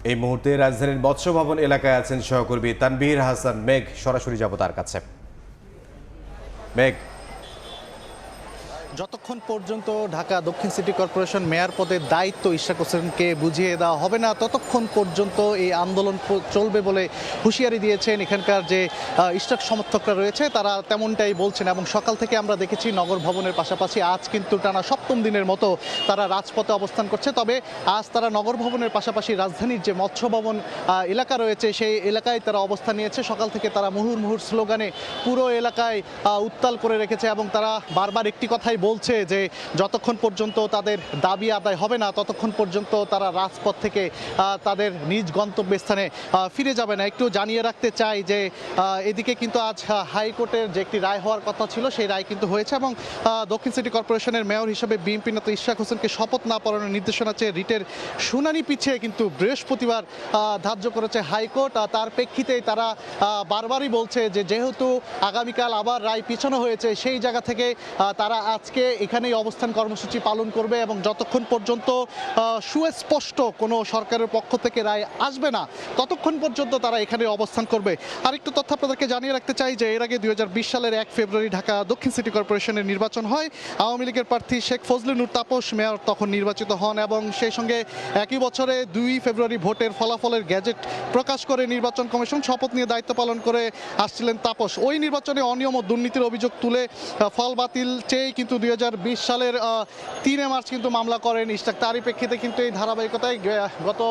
এই মুহূর্তে রাজধানীর মৎস্য ভবন এলাকায় আছেন সহকর্মী তানভীর হাসান মেঘ। সরাসরি যাব তার কাছে। মেঘ, যতক্ষণ পর্যন্ত ঢাকা দক্ষিণ সিটি কর্পোরেশন মেয়র পদের দায়িত্ব ইশরাক হোসেনকে বুঝিয়ে দেওয়া হবে না, ততক্ষণ পর্যন্ত এই আন্দোলন চলবে বলে হুঁশিয়ারি দিয়েছেন এখানকার যে ইশরাক সমর্থকরা রয়েছে, তারা তেমনটাই বলছেন। এবং সকাল থেকে আমরা দেখেছি নগর ভবনের পাশাপাশি আজ কিন্তু টানা সপ্তম দিনের মতো তারা রাজপথে অবস্থান করছে। তবে আজ তারা নগর ভবনের পাশাপাশি রাজধানীর যে মৎস্য ভবন এলাকা রয়েছে সেই এলাকায় তারা অবস্থান নিয়েছে। সকাল থেকে তারা মুহুর্মুহুর স্লোগানে পুরো এলাকায় উত্তাল করে রেখেছে এবং তারা বারবার একটি কথাই বলছে যে যতক্ষণ পর্যন্ত তাদের দাবি আদায় হবে না ততক্ষণ পর্যন্ত তারা রাজপথ থেকে তাদের নিজ গন্তব্যস্থানে ফিরে যাবে না। একটু জানিয়ে রাখতে চাই যে এদিকে কিন্তু আজ হাইকোর্টের যে একটি রায় হওয়ার কথা ছিল সেই রায় কিন্তু হয়েছে এবং দক্ষিণ সিটি কর্পোরেশনের মেয়র হিসেবে বিএনপি নেতা ইশরাক হোসেনকে শপথ না পড়ানোর নির্দেশনা চেয়ে রিটের শুনানি পিছিয়ে কিন্তু বৃহস্পতিবার ধার্য করেছে হাইকোর্ট। তার প্রেক্ষিতেই তারা বারবারই বলছে যে যেহেতু আগামীকাল আবার রায় পিছানো হয়েছে সেই জায়গা থেকে তারা আজকে এখানেই অবস্থান কর্মসূচি পালন করবে এবং যতক্ষণ পর্যন্ত সুস্পষ্ট কোনো সরকারের পক্ষ থেকে রায় আসবে না ততক্ষণ পর্যন্ত তারা এখানে অবস্থান করবে। আরেকটু তথ্য আপনাদেরকে জানিয়ে রাখতে চাই যে এর আগে 2020 সালের 1 ফেব্রুয়ারি ঢাকা দক্ষিণ সিটি কর্পোরেশনের নির্বাচন হয়। আওয়ামী লীগের প্রার্থী শেখ ফজলে নূর তাপস মেয়র তখন নির্বাচিত হন এবং সেই সঙ্গে একই বছরে 2 ফেব্রুয়ারি ভোটের ফলাফলের গ্যাজেট প্রকাশ করে নির্বাচন কমিশন শপথ নিয়ে দায়িত্ব পালন করে আসছিলেন তাপস। ওই নির্বাচনে অনিয়ম ও দুর্নীতির অভিযোগ তুলে ফল বাতিল চেয়েই কিন্তু 2020 সালের 3 মার্চ কিন্তু মামলা করেন ইশরাক। তারই প্রেক্ষিতে কিন্তু এই ধারাবাহিকতায় গত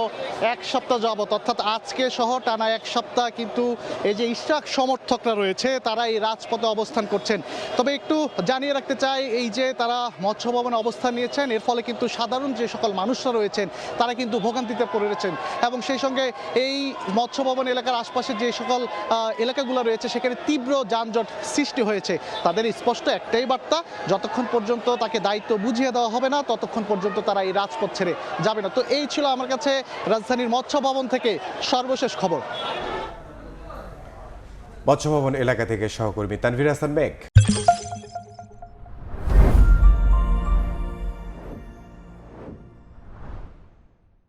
এক সপ্তাহ যাবত অর্থাৎ আজকে সহ টানা এক সপ্তাহ কিন্তু এই যে ইশরাক সমর্থকরা রয়েছে তারা এই রাজপথে অবস্থান করছেন। তবে একটু জানিয়ে রাখতে চাই এই যে তারা মৎস্য ভবনে অবস্থান নিয়েছেন এর ফলে কিন্তু সাধারণ যে সকল মানুষরা রয়েছেন তারা কিন্তু ভোগান্তিতে পড়েছেন এবং সেই সঙ্গে এই মৎস্য ভবন এলাকার আশপাশে যে সকল এলাকাগুলো রয়েছে সেখানে তীব্র যানজট সৃষ্টি হয়েছে। তাদের স্পষ্ট একটাই বার্তা, যতক্ষণ পর্যন্ত তাকে দায়িত্ব বুঝিয়ে দেওয়া হবে না ততক্ষণ পর্যন্ত তারা এই রাজপথ ছেড়ে যাবে না। তো এই ছিল আমার কাছে রাজধানীর মৎস্য ভবন থেকে সর্বশেষ খবর। মৎস্য ভবন এলাকা থেকে সহকর্মী তানভীর হাসান মেঘ।